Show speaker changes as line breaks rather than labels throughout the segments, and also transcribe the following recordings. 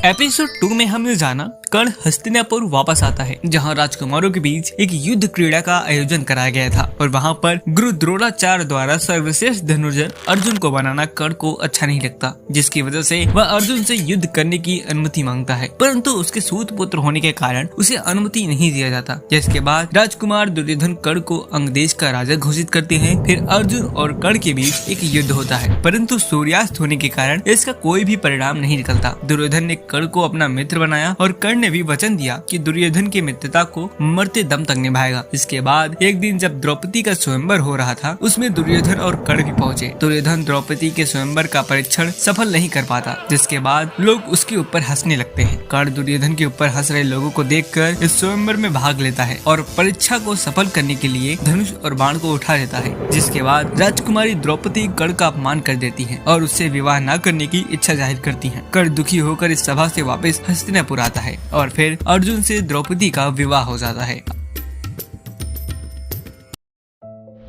Episode 2 में हमने जाना कर्ण हस्तिनापुर वापस आता है, जहां राजकुमारों के बीच एक युद्ध क्रीड़ा का आयोजन कराया गया था और वहां पर गुरु द्रोणाचार्य द्वारा सर्वश्रेष्ठ धनुर्धर अर्जुन को बनाना कर्ण को अच्छा नहीं लगता, जिसकी वजह से वह अर्जुन से युद्ध करने की अनुमति मांगता है, परंतु उसके सूत पुत्र होने के कारण उसे अनुमति नहीं दिया जाता। जिसके बाद राजकुमार दुर्योधन कर्ण को अंगदेश का राजा घोषित करते हैं। फिर अर्जुन और कर्ण के बीच एक युद्ध होता है, परंतु सूर्यास्त होने के कारण इसका कोई भी परिणाम नहीं निकलता। दुर्योधन ने कर्ण को अपना मित्र बनाया और कर्ण ने भी वचन दिया कि दुर्योधन की मित्रता को मरते दम तक निभाएगा। इसके बाद एक दिन जब द्रौपदी का स्वयंवर हो रहा था, उसमें दुर्योधन और कर्ण भी पहुंचे। दुर्योधन द्रौपदी के स्वयंवर का परीक्षण सफल नहीं कर पाता, जिसके बाद लोग उसके ऊपर हंसने लगते हैं। कर्ण दुर्योधन के ऊपर हंस रहे लोगों को देखकर इस स्वयंवर में भाग लेता है और परीक्षा को सफल करने के लिए धनुष और बाण को उठा लेता है। जिसके बाद राजकुमारी द्रौपदी कर्ण का अपमान कर देती है और उससे विवाह न करने की इच्छा जाहिर करती है। कर्ण दुखी होकर इस सभा से वापस हस्तिनापुर आता है और फिर अर्जुन से द्रौपदी का विवाह हो जाता है।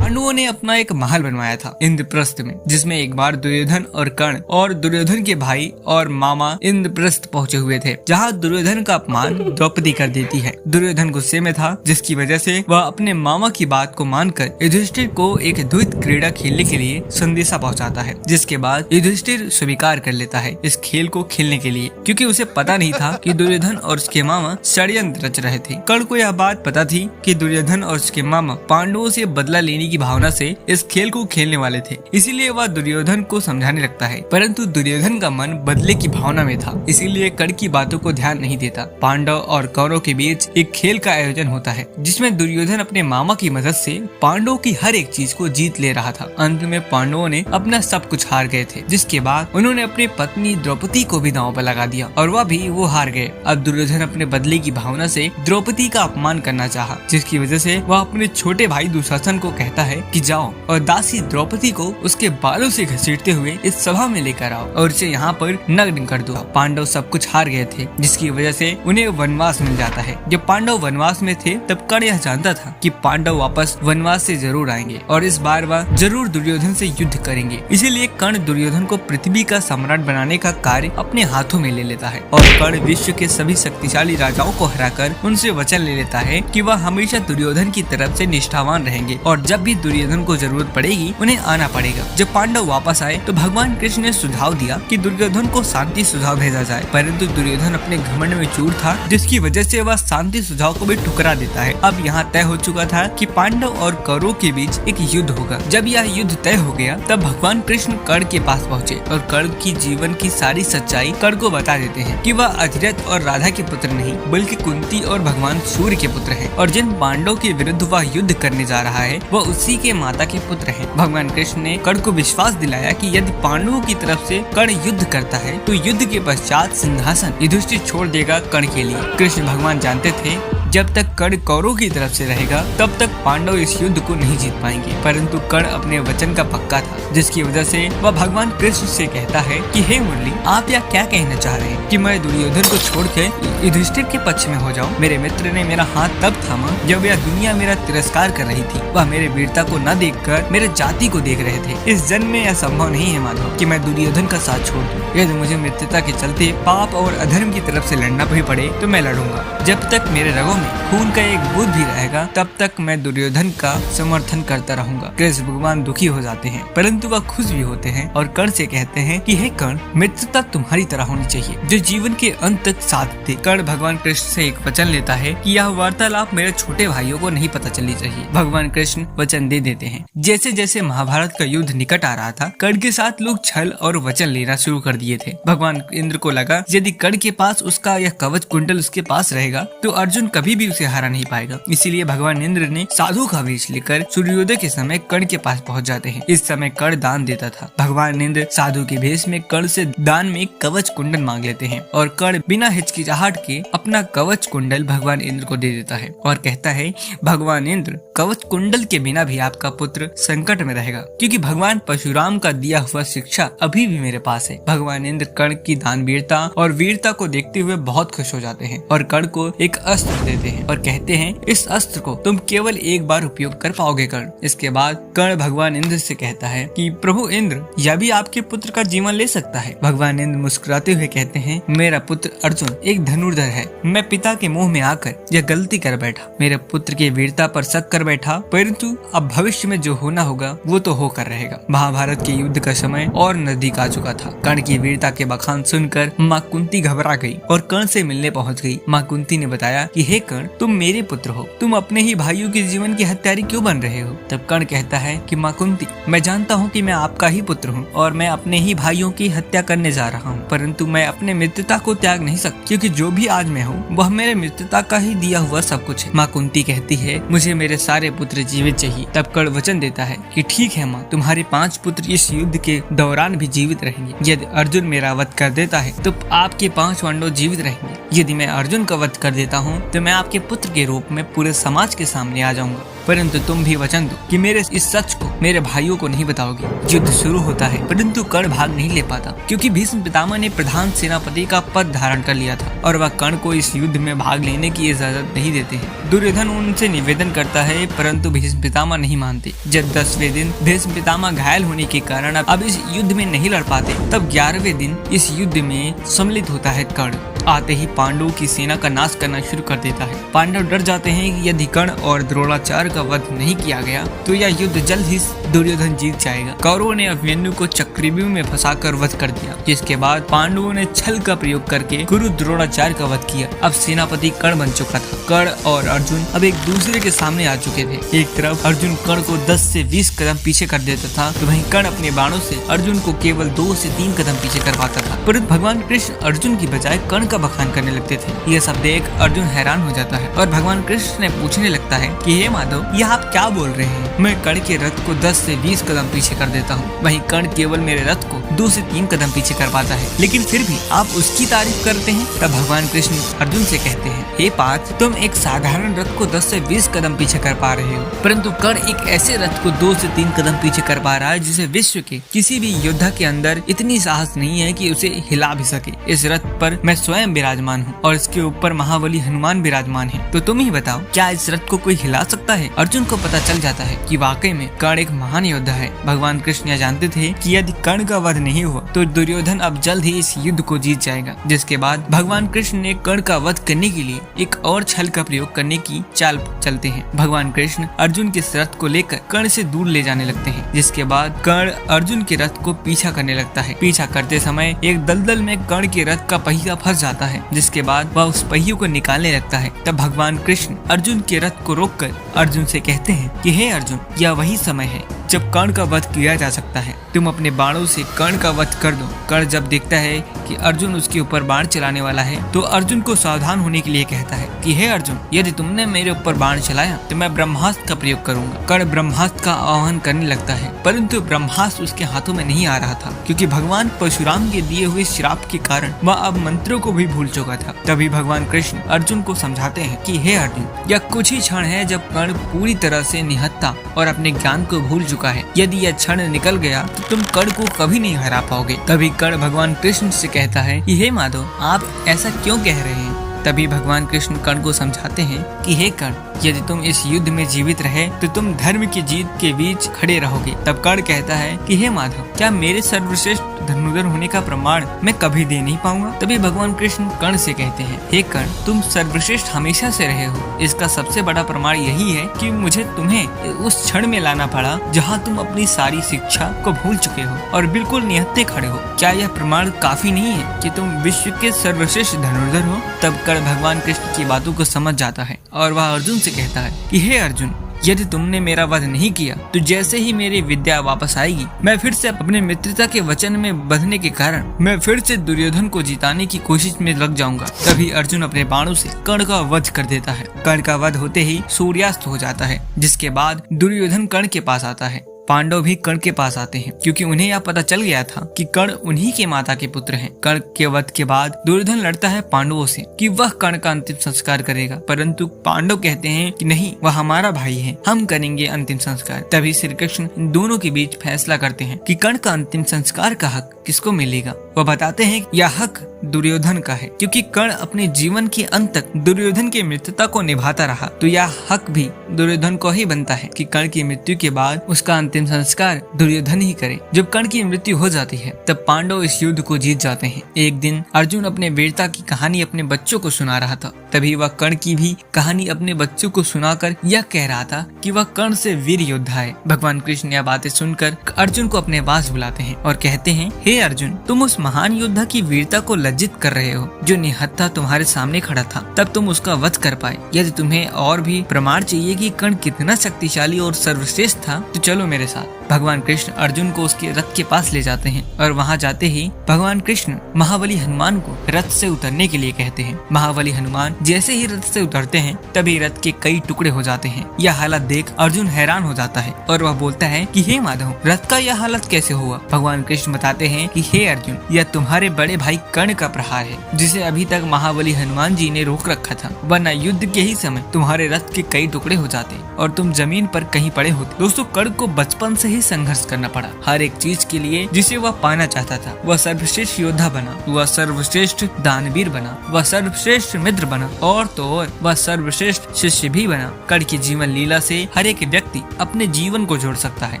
पांडवों ने अपना एक महल बनवाया था इंद्रप्रस्थ में, जिसमें एक बार दुर्योधन और कर्ण और दुर्योधन के भाई और मामा इंद्रप्रस्थ पहुंचे हुए थे, जहां दुर्योधन का अपमान द्रौपदी कर देती है। दुर्योधन गुस्से में था, जिसकी वजह से वह अपने मामा की बात को मानकर युधिष्ठिर को एक द्वैत क्रीड़ा खेलने के लिए संदेशा पहुंचाता है। जिसके बाद युधिष्ठिर स्वीकार कर लेता है इस खेल को खेलने के लिए, क्योंकि उसे पता नहीं था कि दुर्योधन और उसके मामा षड्यंत्र रच रहे थे। कर्ण को यह बात पता थी कि दुर्योधन और उसके मामा पांडवों से बदला लेने की भावना से इस खेल को खेलने वाले थे, इसीलिए वह दुर्योधन को समझाने लगता है, परंतु दुर्योधन का मन बदले की भावना में था, इसीलिए कर्ण की बातों को ध्यान नहीं देता। पांडव और कौरव के बीच एक खेल का आयोजन होता है, जिसमें दुर्योधन अपने मामा की मदद से पांडवों की हर एक चीज को जीत ले रहा था। अंत में पांडवों ने अपना सब कुछ हार गए थे, जिसके बाद उन्होंने अपनी पत्नी द्रौपदी को भी दांव पर लगा दिया और वह भी वो हार गए। अब दुर्योधन अपने बदले की भावना से द्रौपदी का अपमान करना चाहा, जिसकी वजह से वह अपने छोटे भाई दुशासन को कहता है कि जाओ और दासी द्रौपदी को उसके बालों से घसीटते हुए इस सभा में लेकर आओ और इसे यहाँ पर नग्न कर दो। पांडव सब कुछ हार गए थे, जिसकी वजह से उन्हें वनवास मिल जाता है। जब पांडव वनवास में थे, तब कर्ण यह जानता था कि पांडव वापस वनवास से जरूर आएंगे और इस बार वह जरूर दुर्योधन से युद्ध करेंगे। इसीलिए कर्ण दुर्योधन को पृथ्वी का सम्राट बनाने का कार्य अपने हाथों में ले लेता है और कर्ण विश्व के सभी शक्तिशाली राजाओं को हराकर उनसे वचन ले लेता है कि वह हमेशा दुर्योधन की तरफ से निष्ठावान रहेंगे और जब भी दुर्योधन को जरूरत पड़ेगी उन्हें आना पड़ेगा। जब पांडव वापस आए तो भगवान कृष्ण ने सुझाव दिया कि दुर्योधन को शांति सुझाव भेजा जाए, परंतु दुर्योधन अपने घमंड में चूर था, जिसकी वजह से वह शांति सुझाव को भी ठुकरा देता है। अब यहाँ तय हो चुका था कि पांडव और कौरवों के बीच एक युद्ध होगा। जब यह युद्ध तय हो गया, तब भगवान कृष्ण कर्ण के पास पहुँचे और कर्ण की जीवन की सारी सच्चाई कर्ण को बता देते हैं कि वह अधिरथ और राधा के पुत्र नहीं, बल्कि कुंती और भगवान सूर्य के पुत्र है और जिन पांडव के विरुद्ध वह युद्ध करने जा रहा है वह उसी के माता के पुत्र है। भगवान कृष्ण ने कर्ण को विश्वास दिलाया कि यदि पांडवों की तरफ से कर्ण युद्ध करता है तो युद्ध के पश्चात सिंहासन युधिष्ठिर छोड़ देगा कर्ण के लिए। कृष्ण भगवान जानते थे जब तक कर्ण कौरवों की तरफ से रहेगा तब तक पांडव इस युद्ध को नहीं जीत पाएंगे, परंतु कर्ण अपने वचन का पक्का था, जिसकी वजह से वह भगवान कृष्ण से कहता है कि हे मुरली, आप यह क्या कहना चाह रहे हैं कि मैं दुर्योधन को छोड़ के युधिष्ठिर के पक्ष में हो जाऊं? मेरे मित्र ने मेरा हाथ तब थामा जब यह दुनिया मेरा तिरस्कार कर रही थी। वह मेरे वीरता को न देखकर मेरे जाति को देख रहे थे। इस जन्म में यह संभव नहीं है माधव कि मैं दुर्योधन का साथ छोड़ दूं। यदि मुझे मित्रता के चलते पाप और अधर्म की तरफ से लड़ना भी पड़े तो मैं लड़ूंगा। जब तक मेरे रगों में खून का एक बूंद भी रहेगा तब तक मैं दुर्योधन का समर्थन करता रहूंगा। कृष्ण भगवान दुखी हो जाते हैं, परंतु वह खुश भी होते हैं और कर्ण से कहते हैं कि हे कर्ण, मित्रता तुम्हारी तरह होनी चाहिए जो जीवन के अंत तक साथ दे। कर्ण भगवान कृष्ण से एक वचन लेता है कि यह वार्तालाप मेरे छोटे भाइयों को नहीं पता चलनी चाहिए। भगवान कृष्ण वचन दे देते हैं। जैसे जैसे महाभारत का युद्ध निकट आ रहा था, कर्ण के साथ लोग छल और वचन लेना शुरू कर दिए थे। भगवान इंद्र को लगा यदि कर्ण के पास उसका यह कवच कुंडल उसके पास रहेगा तो अर्जुन कभी भी उसे हरा नहीं पाएगा। इसीलिए भगवान इंद्र ने साधु का वेश लेकर सूर्योदय के समय कर्ण के पास पहुंच जाते हैं। इस समय कर्ण दान देता था। भगवान इंद्र साधु के भेष में कर्ण से दान में कवच कुंडल मांग लेते हैं और कर्ण बिना हिचकिचाहट के अपना कवच कुंडल भगवान इंद्र को दे देता है और कहता है, भगवान इंद्र, कवच कुंडल के बिना भी आपका पुत्र संकट में रहेगा, क्योंकि भगवान परशुराम का दिया हुआ शिक्षा अभी भी मेरे पास है। भगवान भगवान इंद्र कर्ण की दानवीरता और वीरता को देखते हुए बहुत खुश हो जाते हैं और कर्ण को एक अस्त्र देते हैं और कहते हैं इस अस्त्र को तुम केवल एक बार उपयोग कर पाओगे कर्ण। इसके बाद कर्ण भगवान इंद्र से कहता है कि प्रभु इंद्र, यह भी आपके पुत्र का जीवन ले सकता है। भगवान इंद्र मुस्कुराते हुए कहते हैं मेरा पुत्र अर्जुन एक धनुर्धर है। मैं पिता के मुंह में आकर यह गलती कर बैठा, मेरे पुत्र की वीरता पर शक कर बैठा, परंतु अब भविष्य में जो होना होगा वो तो होकर रहेगा। महाभारत के युद्ध का समय और नजदीक आ चुका था। कर्ण की वीरता के बखान सुनकर माँ कुंती घबरा गई और कर्ण से मिलने पहुंच गई। माँ कुंती ने बताया कि हे कर्ण, तुम मेरे पुत्र हो, तुम अपने ही भाइयों के जीवन की हत्यारी क्यों बन रहे हो। तब कर्ण कहता है कि माँ कुंती, मैं जानता हूँ कि मैं आपका ही पुत्र हूँ और मैं अपने ही भाइयों की हत्या करने जा रहा हूँ, परंतु मैं अपने मित्रता को त्याग नहीं सकता, क्योंकि जो भी आज मैं हूँ वह मेरे मित्रता का ही दिया हुआ सब कुछ है। माँ कुंती कहती है मुझे मेरे सारे पुत्र जीवित चाहिए। तब कर्ण वचन देता है कि ठीक है माँ, तुम्हारे 5 पुत्र इस युद्ध के दौरान भी जीवित रहेंगे। यदि अर्जुन मेरा वध कर देता है तो आपके 5 पांडव जीवित रहेंगे। यदि मैं अर्जुन का वध कर देता हूँ तो मैं आपके पुत्र के रूप में पूरे समाज के सामने आ जाऊंगा, परंतु तुम भी वचन दो कि मेरे इस सच को मेरे भाइयों को नहीं बताओगे। युद्ध शुरू होता है, परंतु कर्ण भाग नहीं ले पाता, क्योंकि भीष्म पितामह ने प्रधान सेनापति का पद धारण कर लिया था और वह कर्ण को इस युद्ध में भाग लेने की इजाजत नहीं देते हैं। दुर्योधन उनसे निवेदन करता है, परंतु भीष्म पितामह नहीं मानते। जब 10वें दिन भीष्म पितामह घायल होने के कारण अब इस युद्ध में नहीं लड़ पाते, तब 11वें दिन इस युद्ध में सम्मिलित होता है कर्ण। आते ही पांडवों की सेना का नाश करना शुरू कर देता है। पांडव डर जाते हैं कि यदि कर्ण और द्रोणाचार्य का वध नहीं किया गया तो यह युद्ध जल्द ही दुर्योधन जीत जाएगा। कौरवों ने अभिमन्यु को चक्रव्यूह में फंसाकर वध कर दिया, जिसके बाद पांडवों ने छल का प्रयोग करके गुरु द्रोणाचार्य का वध किया। अब सेनापति कर्ण बन चुका था। कर्ण और अर्जुन अब एक दूसरे के सामने आ चुके थे। एक तरफ अर्जुन कर्ण को 10 से 20 कदम पीछे कर देता था, तो वहीं कर्ण अपने बाणों से अर्जुन को केवल 2 से 3 कदम पीछे करवाता था। परंतु भगवान कृष्ण अर्जुन की बजाय कर्ण का बखान करने लगते थे। यह सब देख अर्जुन हैरान हो जाता है और भगवान कृष्ण ने पूछने लगता है कि हे माधव, यह आप क्या बोल रहे हैं? मैं कर्ण के रथ को 10 से 20 कदम पीछे कर देता हूँ, वहीं कर्ण केवल मेरे रथ को 2 से 3 कदम पीछे कर पाता है, लेकिन फिर भी आप उसकी तारीफ करते हैं। तब भगवान कृष्ण अर्जुन से कहते हैं, हे पार्थ, तुम एक साधारण रथ को 10 से 20 कदम पीछे कर पा रहे हो, परंतु कर्ण एक ऐसे रथ को 2 से 3 कदम पीछे कर पा रहा है जिसे विश्व के किसी भी योद्धा के अंदर इतनी साहस नहीं है कि उसे हिला भी सके। इस रथ पर मैं स्वयं विराजमान हूँ और इसके ऊपर महाबली हनुमान विराजमान है, तो तुम ही बताओ क्या इस रथ को कोई हिला सकता है? अर्जुन को पता चल जाता है कि वाकई में कर्ण एक महान योद्धा है। भगवान कृष्ण यह जानते थे कि यदि कर्ण का वध नहीं हुआ तो दुर्योधन अब जल्द ही इस युद्ध को जीत जाएगा। जिसके बाद भगवान कृष्ण ने कर्ण का वध करने के लिए एक और छल का प्रयोग करने की चाल चलते हैं। भगवान कृष्ण अर्जुन के रथ को लेकर कर्ण से दूर ले जाने लगते हैं, जिसके बाद कर्ण अर्जुन के रथ को पीछा करने लगता है। पीछा करते समय एक दलदल में कर्ण के रथ का पहिया फंस जाता है, जिसके बाद वह उस पहिए को निकालने लगता है। तब भगवान कृष्ण अर्जुन के रथ को रोककर अर्जुन से कहते हैं कि हे अर्जुन, यह वही समय है जब कर्ण का वध किया जा सकता है। तुम अपने बाणों से कर्ण का वध कर दो। कर्ण जब देखता है कि अर्जुन उसके ऊपर बाण चलाने वाला है तो अर्जुन को सावधान होने के लिए कहता है कि हे अर्जुन, यदि तुमने मेरे ऊपर बाण चलाया तो मैं ब्रह्मास्त्र का प्रयोग करूंगा। कर्ण ब्रह्मास्त्र का आह्वान करने लगता है, परंतु ब्रह्मास्त्र उसके हाथों में नहीं आ रहा था, क्योंकि भगवान परशुराम के दिए हुए श्राप के कारण वह अब मंत्रों को भी भूल चुका था। तभी भगवान कृष्ण अर्जुन को समझाते हैं कि हे अर्जुन, यह कुछ ही क्षण है जब कर्ण पूरी तरह से निहत्था और अपने ज्ञान को भूल चुका है। यदि यह क्षण निकल गया तो तुम कर्ण को कभी नहीं हरा पाओगे। तभी कर्ण भगवान कृष्ण से कहता है कि हे माधव, आप ऐसा क्यों कह रहे हैं? तभी भगवान कृष्ण कर्ण को समझाते हैं कि हे कर्ण, यदि तुम इस युद्ध में जीवित रहे तो तुम धर्म की जीत के बीच खड़े रहोगे। तब कर्ण कहता है कि हे माधव, क्या मेरे सर्वश्रेष्ठ धनुर्धर होने का प्रमाण मैं कभी दे नहीं पाऊंगा? तभी भगवान कृष्ण कर्ण से कहते हैं, हे कर्ण, तुम सर्वश्रेष्ठ हमेशा से रहे हो। इसका सबसे बड़ा प्रमाण यही है कि मुझे तुम्हें उस क्षण में लाना पड़ा जहाँ तुम अपनी सारी शिक्षा को भूल चुके हो और बिल्कुल निहत्थे खड़े हो। क्या यह प्रमाण काफी नहीं है कि तुम विश्व के सर्वश्रेष्ठ धनुर्धर हो? तब कर्ण भगवान कृष्ण की बातों को समझ जाता है और वह अर्जुन से कहता है कि हे अर्जुन, यदि तुमने मेरा वध नहीं किया तो जैसे ही मेरी विद्या वापस आएगी मैं फिर से अपने मित्रता के वचन में बंधने के कारण मैं फिर से दुर्योधन को जिताने की कोशिश में लग जाऊंगा। तभी अर्जुन अपने बाणों से कर्ण का वध कर देता है। कर्ण का वध होते ही सूर्यास्त हो जाता है, जिसके बाद दुर्योधन कर्ण के पास आता है। पांडव भी कर्ण के पास आते हैं, क्योंकि उन्हें यह पता चल गया था कि कर्ण उन्हीं के माता के पुत्र हैं। कर्ण के वध के बाद दुर्योधन लड़ता है पांडवों से कि वह कर्ण का अंतिम संस्कार करेगा, परंतु पांडव कहते हैं कि नहीं, वह हमारा भाई है, हम करेंगे अंतिम संस्कार। तभी श्री कृष्ण इन दोनों के बीच फैसला करते हैं कि कर्ण का अंतिम संस्कार का हक किसको मिलेगा। वह बताते हैं कि यह हक दुर्योधन का है, क्योंकि कर्ण अपने जीवन के अंत तक दुर्योधन की मित्रता को निभाता रहा, तो यह हक भी दुर्योधन को ही बनता है कि कर्ण की मृत्यु के बाद उसका अंतिम संस्कार दुर्योधन ही करे। जब कर्ण की मृत्यु हो जाती है तब पांडव इस युद्ध को जीत जाते हैं। एक दिन अर्जुन अपने वीरता की कहानी अपने बच्चों को सुना रहा था, तभी वह कर्ण की भी कहानी अपने बच्चों को सुनाकर यह कह रहा था कि वह कर्ण से वीर योद्धा है। भगवान कृष्ण यह बातें सुनकर अर्जुन को अपने पास बुलाते हैं और कहते हैं, हे अर्जुन, तुम उस महान योद्धा की वीरता को लज्जित कर रहे हो जो निहत्था तुम्हारे सामने खड़ा था, तब तुम उसका वध कर पाए। यदि तुम्हें और भी प्रमाण चाहिए कि कर्ण कितना शक्तिशाली और सर्वश्रेष्ठ था, तो चलो मेरे साथ। भगवान कृष्ण अर्जुन को उसके रथ के पास ले जाते हैं और वहां जाते ही भगवान कृष्ण महाबली हनुमान को रथ से उतरने के लिए कहते हैं। महाबली हनुमान जैसे ही रथ से उतरते हैं तभी रथ के कई टुकड़े हो जाते हैं। यह हालत देख अर्जुन हैरान हो जाता है और वह बोलता है कि हे माधव, रथ का यह हालत कैसे हुआ। भगवान कृष्ण बताते हैं कि हे अर्जुन, यह तुम्हारे बड़े भाई कर्ण का प्रहार है, जिसे अभी तक महाबली हनुमान जी ने रोक रखा था, वरना युद्ध के ही समय तुम्हारे रथ के कई टुकड़े हो जाते और तुम जमीन पर कहीं पड़े होते। दोस्तों, कर्ण को बचपन से ही संघर्ष करना पड़ा, हर एक चीज के लिए जिसे वह पाना चाहता था। वह सर्वश्रेष्ठ योद्धा बना, वह सर्वश्रेष्ठ दानवीर बना, वह सर्वश्रेष्ठ मित्र बना और तो और वह सर्वश्रेष्ठ शिष्य भी बना। कर्ण की जीवन लीला से हर एक व्यक्ति अपने जीवन को जोड़ सकता है,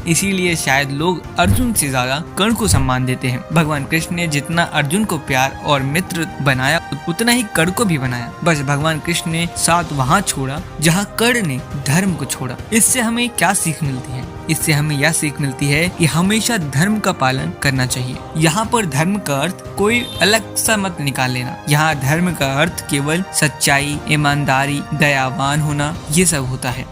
इसीलिए शायद लोग अर्जुन से ज्यादा कर्ण को सम्मान देते हैं। भगवान कृष्ण ने जितना अर्जुन को प्यार और मित्र बनाया, उतना ही कर्ण को भी बनाया। बस भगवान कृष्ण ने साथ वहाँ छोड़ा जहाँ कर्ण ने धर्म को छोड़ा। इससे हमें क्या सीख मिलती है? इससे हमें यह सीख मिलती है कि हमेशा धर्म का पालन करना चाहिए। यहाँ पर धर्म का अर्थ कोई अलग सा मत निकाल लेना। यहाँ धर्म का अर्थ केवल सच्चाई, ईमानदारी, दयावान होना, ये सब होता है।